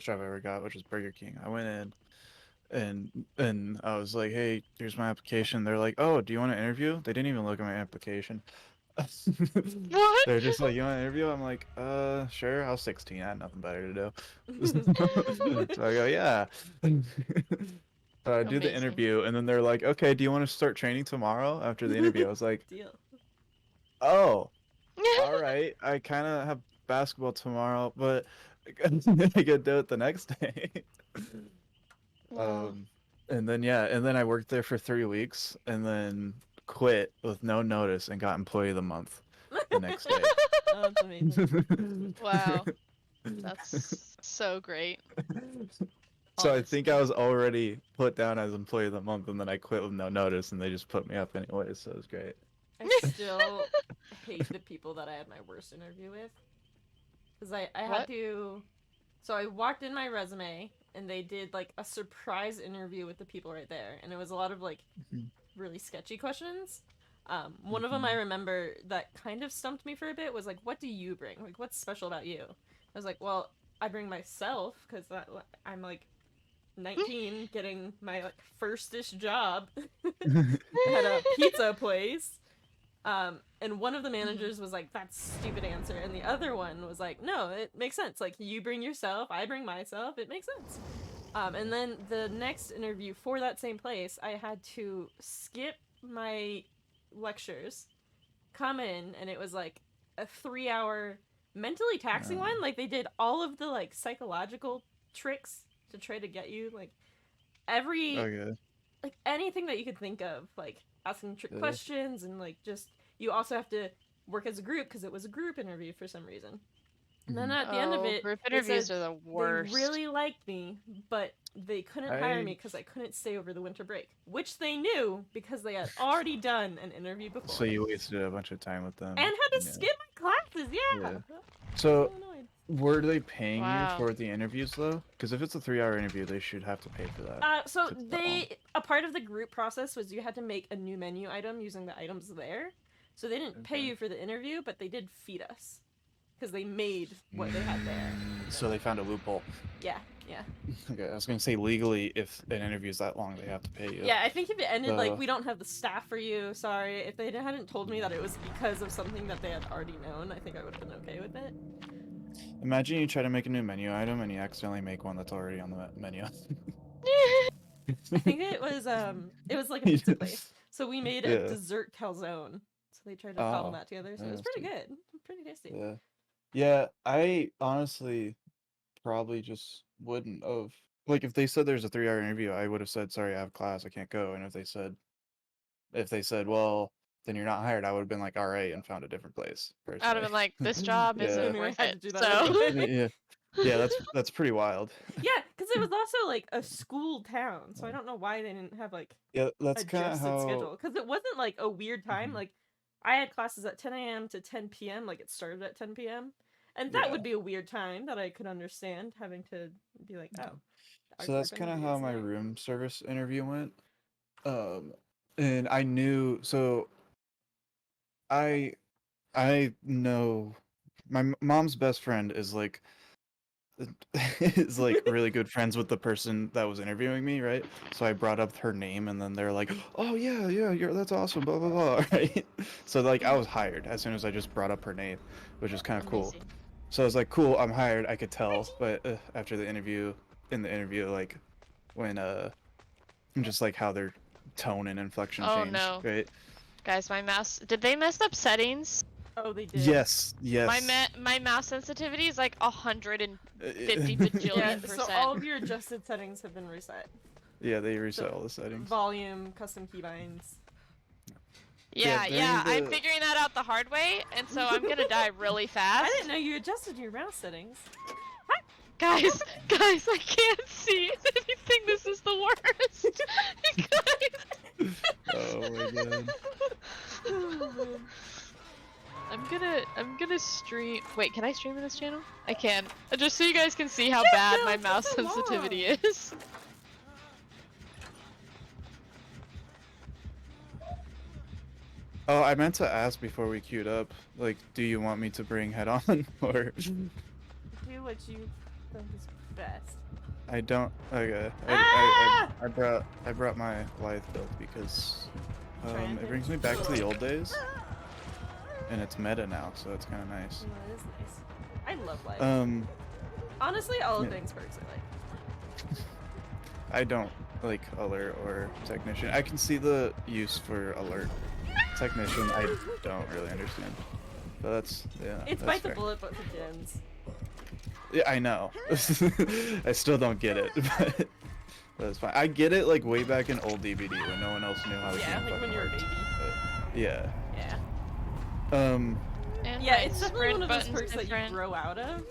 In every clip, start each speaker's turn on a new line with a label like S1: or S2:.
S1: job I ever got, which was Burger King. I went in and I was like, "Hey, here's my application." They're like, "Oh, do you want to interview?" They didn't even look at my application.
S2: What?
S1: They're just like, "You want to interview?" I'm like, sure." I was 16. I had nothing better to do. So I go, "Yeah." So I do the
S2: Amazing.
S1: interview, and then they're like, "Okay, do you want to start training tomorrow?" After the interview, I was like,
S3: Deal.
S1: "Oh, all right. I kind of have basketball tomorrow, but I could do it the next day."
S2: Wow.
S1: Um, and then yeah, and then I worked there for 3 weeks, and then quit with no notice and got Employee of the Month the next day.
S3: Oh, that's amazing.
S2: Wow. That's so great.
S1: So I think I
S3: Honestly.
S1: was already put down as Employee of the Month, and then I quit with no notice, and they just put me up anyway. So it was great.
S3: I still hate the people that I had my worst interview with. Because I had
S2: What?
S3: to. So I walked in my resume and they did like a surprise interview with the people right there. And it was a lot of like
S1: Mhm.
S3: really sketchy questions. One of them I
S1: Mhm.
S3: remember that kind of stumped me for a bit was like, what do you bring? Like, what's special about you? I was like, well, I bring myself because I'm like 19 getting my like firstish job at a pizza place. And one of the
S2: Mhm.
S3: managers was like, "That's a stupid answer," and the other one was like, "No, it makes sense. Like you bring yourself, I bring myself. It makes sense." And then the next interview for that same place, I had to skip my lectures, come in, and it was like a 3 hour mentally taxing
S1: Uh,
S3: one. Like they did all of the like psychological tricks to try to get you like every
S1: okay.
S3: like anything that you could think of, like asking trick
S1: Yeah.
S3: questions and like just you also have to work as a group because it was a group interview for some reason. And then
S1: Mhm.
S3: at the end of
S2: Oh,
S3: it,
S2: group
S3: they said
S2: interviews are the
S3: they
S2: worst.
S3: really liked me, but they couldn't hire me
S1: I
S3: because I couldn't stay over the winter break, which they knew because they had already done an interview
S1: so
S3: before
S1: you wasted a bunch of time with
S3: and
S1: them.
S3: had to
S1: Yeah.
S3: skip my classes. Yeah,
S1: Yeah.
S3: so
S1: So
S3: annoyed.
S1: were they paying you
S2: Wow.
S1: for the interviews though? Because if it's a 3 hour interview, they should have to pay for that.
S3: So
S1: If it's that long.
S3: they a part of the group process was you had to make a new menu item using the items there. So they didn't pay
S1: Okay.
S3: you for the interview, but they did feed us because they made what they had there.
S1: So they found a loophole.
S3: Yeah, yeah,
S1: Okay, I was gonna say legally, if an interview is that long, they have to pay you.
S3: yeah. I think if it ended like
S1: So
S3: we don't have the staff for you, sorry. If they hadn't told me that it was because of something that they had already known, I think I would have been okay with it.
S1: imagine you try to make a new menu item and you accidentally make one that's already on the menu.
S3: I think it was like a pizza place. So we made a
S1: Yeah.
S3: dessert calzone. So they tried to cobble
S1: Oh,
S3: that together. So it was pretty
S1: nasty.
S3: good, pretty tasty.
S1: Yeah. Yeah. I honestly probably just wouldn't have. Like, if they said there's a 3 hour interview, I would have said, "Sorry, I have class, I can't go." And if they said, "Well, then you're not hired," I would have been like, "All right," and found a different place
S2: I'd have
S1: personally.
S2: been like, this job
S1: Yeah.
S2: isn't
S3: Anyway,
S2: worth
S3: I had
S2: it.
S3: to do that
S2: So,
S3: anyway.
S1: Yeah. Yeah, that's pretty wild.
S3: Yeah, because it was also like a school town, so I don't know why they didn't have like
S1: Yeah, that's kind of
S3: adjusted
S1: how.
S3: schedule. Because it wasn't like a weird time.
S1: Mhm.
S3: Like I had classes at 10 a.m. to 10 p.m. Like it started at 10 p.m. And that
S1: Yeah.
S3: would be a weird time that I could understand having to be like, oh, our
S1: So that's
S3: group
S1: kind of
S3: interview
S1: how
S3: is
S1: my
S3: there.
S1: room service interview went. Um, and I knew, so I I know my mom's best friend is like is like really good friends with the person that was interviewing me, right? So I brought up her name, and then they're like, "Oh yeah, yeah, that's awesome, blah blah blah," right? So like I was hired as soon as I just brought up her name, which is kind of cool.
S2: amazing.
S1: So I was like, "Cool, I'm hired." I could tell, but after in the interview, like when just like how their tone and inflection
S2: Oh
S1: changed,
S2: no.
S1: right?
S2: Guys, my mouse, did they mess up settings?
S3: Oh, they did.
S1: Yes, yes.
S2: My mouse sensitivity is like 150
S3: Yeah,
S2: bajillion
S3: so all
S2: percent.
S3: of your adjusted settings have been reset.
S1: Yeah, they
S3: So
S1: reset all the settings.
S3: volume, custom keybinds.
S1: Yeah,
S2: Yeah,
S1: during
S2: yeah, I'm
S1: the
S2: figuring that out the hard way, and so I'm gonna die really
S3: I
S2: fast.
S3: didn't know you adjusted your mouse settings.
S2: Guys, guys, I can't see anything. This is the worst. Guys.
S1: Oh my god.
S3: Oh, man.
S2: I'm gonna stream. Wait, can I stream in this channel? I can. Just so you guys can see how bad
S3: Bill,
S2: my
S3: it's been
S2: mouse
S3: so
S2: sensitivity
S3: long.
S2: is.
S1: Oh, I meant to ask before we queued up, like, do you want me to bring head on or
S3: Do what you think is best.
S1: I don't. Okay.
S3: Ah!
S1: I brought my lithe build because
S3: Triumphant?
S1: it brings me back to the old days, and it's meta now, so it's kind of nice.
S3: Oh, it is nice. I love life. Honestly, all of
S1: yeah.
S3: things perks I like.
S1: I don't like alert or technician. I can see the use for alert. Technician, I don't really understand. But that's
S3: It's
S1: that's
S3: bite the
S1: fair.
S3: bullet, but for gens.
S1: Yeah, I know. I still don't get it, but that's fine. I get it like way back in old DVD when no one else knew how the
S3: Yeah,
S1: game
S3: like when
S1: fucking
S3: you were a
S1: worked.
S3: baby.
S1: But, yeah.
S3: Yeah.
S2: And
S3: Yeah,
S2: my
S3: it's definitely one of those
S2: sprint
S3: perks
S2: button's
S3: that you
S2: different.
S3: grow out of.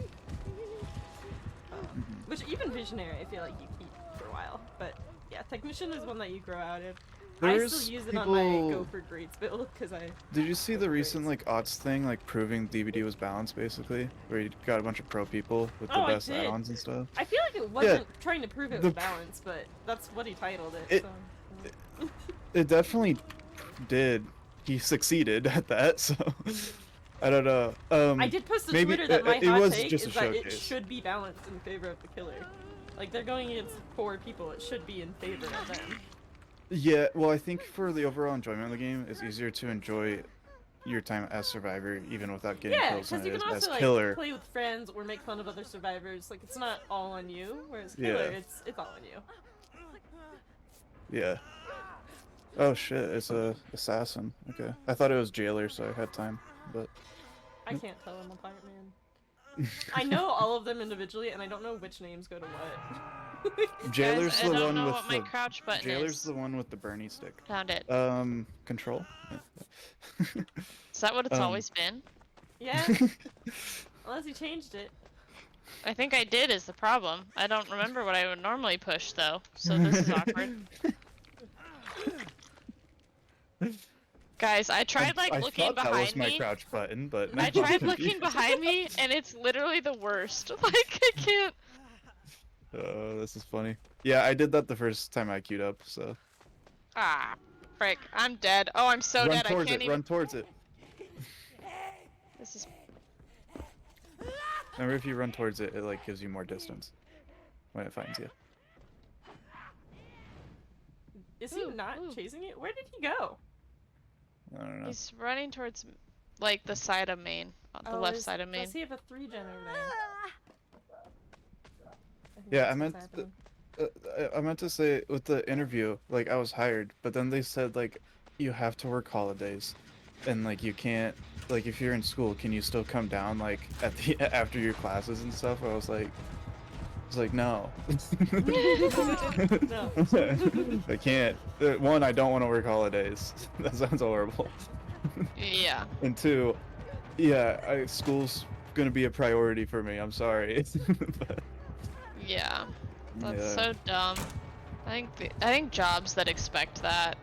S1: Mhm.
S3: Which even Visionary, I feel like you keep for a while. But yeah, Technician is one that you grow out of. I
S1: There's
S3: still use it
S1: people...
S3: on my Go for Grades build because I.
S1: Did you see
S3: go
S1: the
S3: for
S1: recent
S3: grades.
S1: like odds thing, like proving DVD was balanced, basically, where you got a bunch of pro people with the
S3: Oh, I
S1: best
S3: did.
S1: add-ons and stuff?
S3: I feel like it wasn't trying to prove it was balanced, but that's what he titled it. So.
S1: It definitely did. He succeeded at that, so I don't know.
S3: I did post to
S1: maybe
S3: Twitter that my
S1: it
S3: hot
S1: was
S3: take
S1: just
S3: is
S1: a
S3: that it
S1: showcase.
S3: should be balanced in favor of the killer. Like, they're going against 4 people, it should be in favor of them.
S1: Yeah, well, I think for the overall enjoyment of the game, it's easier to enjoy your time as survivor even without getting
S3: Yeah,
S1: kills than
S3: because
S1: it
S3: you can
S1: is
S3: also,
S1: as
S3: like,
S1: killer.
S3: play with friends or make fun of other survivors. Like, it's not all on you, whereas killer,
S1: Yeah.
S3: it's all on you.
S1: Yeah. Oh shit, it's a assassin. Okay. I thought it was jailer, so I had time, but
S3: I can't tell them apart, man. I know all of them individually, and I don't know which names go to what.
S1: Jailer's
S2: Guys, I
S1: the
S2: don't
S1: one
S2: know
S1: with
S2: what my
S1: the
S2: crouch button
S1: Jailer's
S2: is.
S1: the one with the Bernie stick.
S2: Found it.
S1: Control.
S2: Is that what it's always been?
S3: Yeah, unless you changed it.
S2: I think I did is the problem. I don't remember what I would normally push though, so this is awkward. Guys, I tried like
S1: I
S2: looking
S1: thought
S2: behind
S1: that was my
S2: me.
S1: crouch button, but now
S2: I
S1: I'm
S2: tried looking
S1: confused.
S2: behind me, and it's literally the worst. Like, I can't.
S1: Oh, this is funny. Yeah, I did that the first time I queued up, so.
S2: Ah, frick. I'm dead. Oh, I'm so
S1: Run
S2: dead. I
S1: towards
S2: can't
S1: it,
S2: even.
S1: run towards it.
S2: This is.
S1: Remember, if you run towards it, it like gives you more distance when it finds you.
S3: Is he
S2: Ooh,
S3: not
S2: ooh.
S3: chasing it? Where did he go?
S1: I don't know.
S2: He's running towards, like, the side of main. The left side of main.
S3: Does he have a 3-gen over there? think
S1: Yeah,
S3: that's
S1: I
S3: what's
S1: meant
S3: happening.
S1: I meant to say with the interview, like I was hired, but then they said like you have to work holidays, and like you can't, like if you're in school, can you still come down like at the after your classes and stuff? I was like no.
S3: No.
S1: I can't. One, I don't want to work holidays. That sounds horrible.
S2: Yeah.
S1: And two, yeah, school's gonna be a priority for me. I'm sorry. But,
S2: Yeah. That's
S1: yeah.
S2: so dumb. I think jobs that expect that,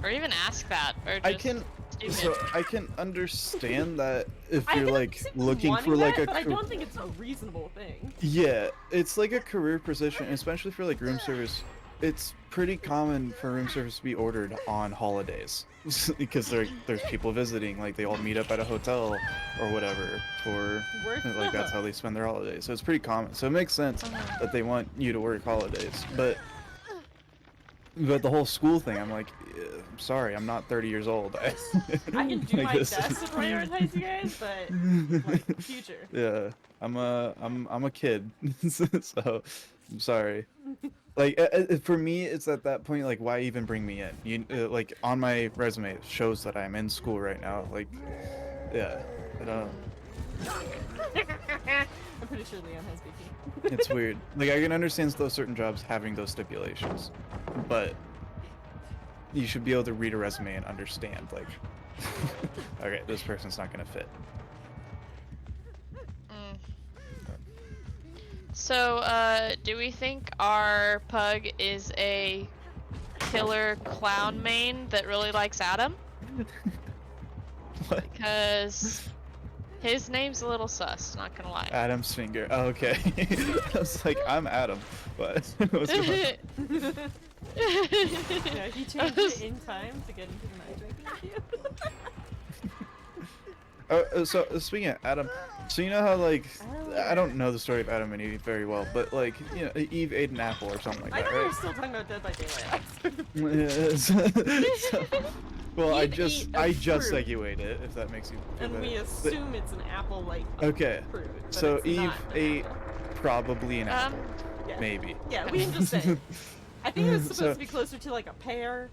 S2: or even ask that, are just stupid.
S1: So I can understand that if
S3: I
S1: you're
S3: can
S1: like
S3: see
S1: looking
S3: wanting
S1: for like
S3: that,
S1: a
S3: but I don't think it's a reasonable thing.
S1: yeah, it's like a career position, especially for like room service. It's pretty common for room service to be ordered on holidays because there's people visiting, like they all meet up at a hotel or whatever for like that's how they spend their holidays. So it's pretty common. So it makes sense that they want you to work holidays, but the whole school thing, I'm like, I'm sorry, I'm not 30 years old.
S3: I can do
S1: Like,
S3: my
S1: this
S3: best
S1: is-
S3: to prioritize you guys, but like future.
S1: Yeah, I'm a kid, so I'm sorry. Like for me, it's at that point like, why even bring me in? You like on my resume it shows that I'm in school right now. Like, yeah, I don't.
S3: I'm pretty sure Leon has BP.
S1: It's weird. Like I can understand those certain jobs having those stipulations, but you should be able to read a resume and understand like, okay, this person's not gonna fit.
S2: So, do we think our pug is a killer clown main that really likes Adam?
S1: What?
S2: Because his name's a little sus, not gonna lie.
S1: Adam's finger. Oh, okay. I was like, I'm Adam, but what's going on?
S3: Yeah, he changed it in time to get into the matchmaking with you.
S1: So speaking of Adam, so you know how like I don't know the story of Adam and Eve very well, but like, you know, Eve ate an apple or something like
S3: I
S1: that,
S3: know we're
S1: right?
S3: still talking about Dead by Daylight.
S1: Well, I
S3: Eve
S1: just
S3: ate a
S1: segued
S3: fruit.
S1: it, if that makes you feel
S3: And
S1: better.
S3: we
S1: But-
S3: assume it's an apple-like
S1: okay,
S3: fruit. But
S1: so
S3: it's
S1: Eve
S3: not an
S1: ate
S3: apple.
S1: probably an apple,
S3: Yeah.
S1: maybe.
S3: Yeah, we can just say. I think it was supposed
S1: So-
S3: to be closer to like a pear.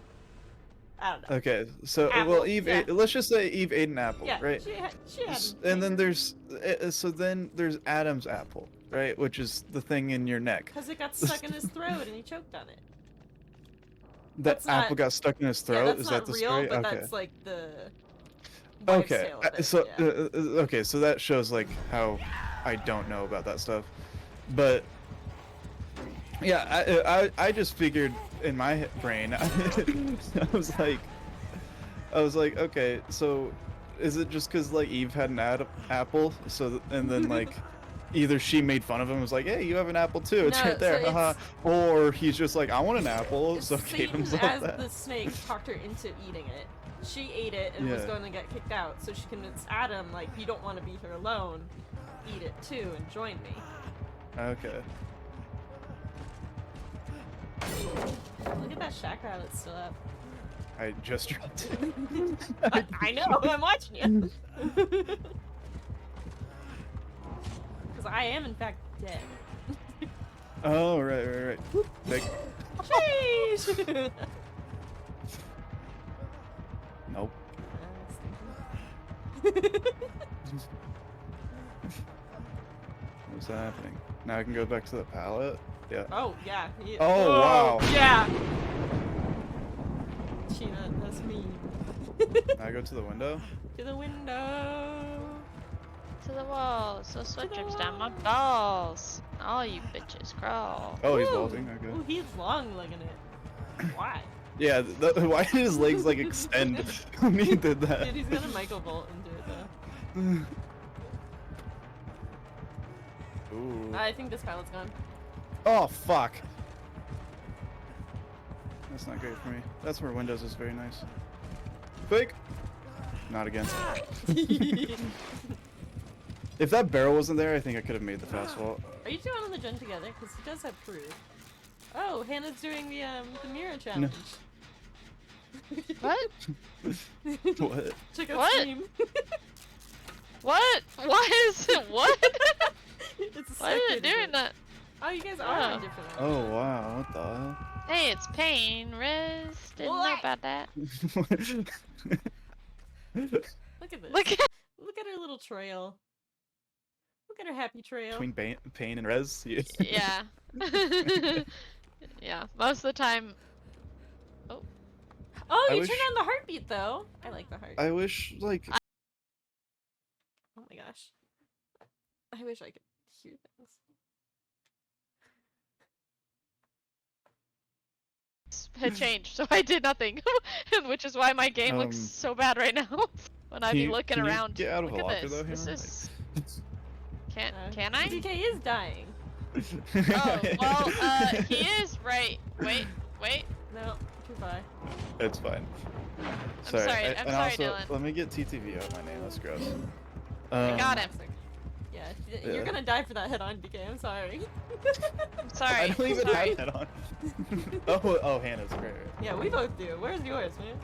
S3: I don't know.
S1: Okay, so
S3: Apple,
S1: well, Eve
S3: yeah.
S1: ate. Let's just say Eve ate an apple,
S3: Yeah,
S1: right?
S3: she had
S1: And then there's there's Adam's apple, right? Which is the thing in your neck.
S3: because it got stuck in his throat and he choked on it.
S1: That
S3: That's
S1: apple
S3: not-
S1: got stuck in his
S3: Yeah,
S1: throat.
S3: that's
S1: Is
S3: not
S1: that the
S3: real,
S1: story?
S3: but
S1: Okay.
S3: that's like the wives'
S1: Okay.
S3: tale of it,
S1: So
S3: yeah.
S1: okay, so that shows like how I don't know about that stuff, but yeah, I just figured in my brain, I was like, okay, so is it just because like Eve had an apple, and then like either she made fun of him and was like, hey, you have an apple too, it's
S3: No,
S1: right there,
S3: so
S1: haha, or he's just like, I want an apple, so
S3: Satan,
S1: gave himself
S3: as
S1: that.
S3: the snake, talked her into eating it. She ate it and was
S1: Yeah.
S3: going to get kicked out, so she convinced Adam, like, you don't want to be here alone. Eat it too and join me.
S1: Okay.
S3: Look at that chakra that's still up.
S1: I just dropped it.
S3: I know, I'm watching you. Because I am, in fact, dead.
S1: Oh, right. Like,
S3: Sheesh!
S1: nope. What's happening? Now I can go back to the pallet? Yeah.
S3: Oh, yeah.
S1: Oh, wow.
S3: Yeah! Sheena, that's me.
S1: Now I go to the window?
S3: To the window.
S2: To the wall. So sweat
S3: the
S2: drips down my
S3: wall.
S2: balls. All you bitches crawl.
S1: Oh, he's
S3: Ooh.
S1: vaulting? Okay.
S3: Ooh, he's long-legging it. Why?
S1: Yeah, why did his legs like extend when he did that?
S3: Dude, he's gonna Michael Bolt into it though.
S1: Ooh.
S3: I think this pilot's gone.
S1: Oh, fuck. That's not great for me. That's where Windows is very nice. Quick! Not again. If that barrel wasn't there, I think I could have made the fast vault.
S3: Are you two on the gen together? Because he does have proof. Oh, Hannah's doing the mirror challenge.
S2: What?
S1: What?
S3: Check out
S2: What?
S3: stream.
S2: What? What is it? What?
S3: It's a
S2: Why is it
S3: second,
S2: doing that?
S3: Oh, you guys are
S2: Oh.
S3: on different ones.
S1: Oh, wow. What the hell?
S2: Hey, it's Pain. Riz. Didn't know
S3: What?
S2: about that.
S3: Look at this.
S2: Look at
S3: Look at her little trail. Look at her happy trail.
S1: Between Pain and Rez?
S2: yeah. Yeah. Most of the time.
S3: Oh,
S1: I
S3: you
S1: wish-
S3: turned on the heartbeat though. I like the heart.
S1: I wish, like...
S3: Oh my gosh. I wish I could hear things.
S2: had changed, so I did nothing, and which is why my game looks so bad right now. When I be looking
S1: can you
S2: around.
S1: get out of
S2: Look
S1: the
S2: at
S1: locker
S2: this.
S1: though,
S2: This
S1: Hannah?
S2: is. Can I?
S3: DK is dying.
S2: Oh well, he is right. Wait.
S3: No, goodbye.
S1: It's fine.
S2: sorry, I'm
S1: and
S2: sorry,
S1: also,
S2: Dylan.
S1: let me get TTV out my name. That's gross.
S2: I got him.
S3: Classic. Yeah, you're
S1: Yeah.
S3: gonna die for that head-on, DK. I'm sorry.
S2: I'm sorry.
S1: I don't even
S2: sorry.
S1: have that on. oh, Hannah's great.
S3: Yeah, we both do. Where's yours, man?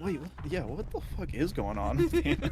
S1: Wait, what? Yeah, what the fuck is going on with Hannah?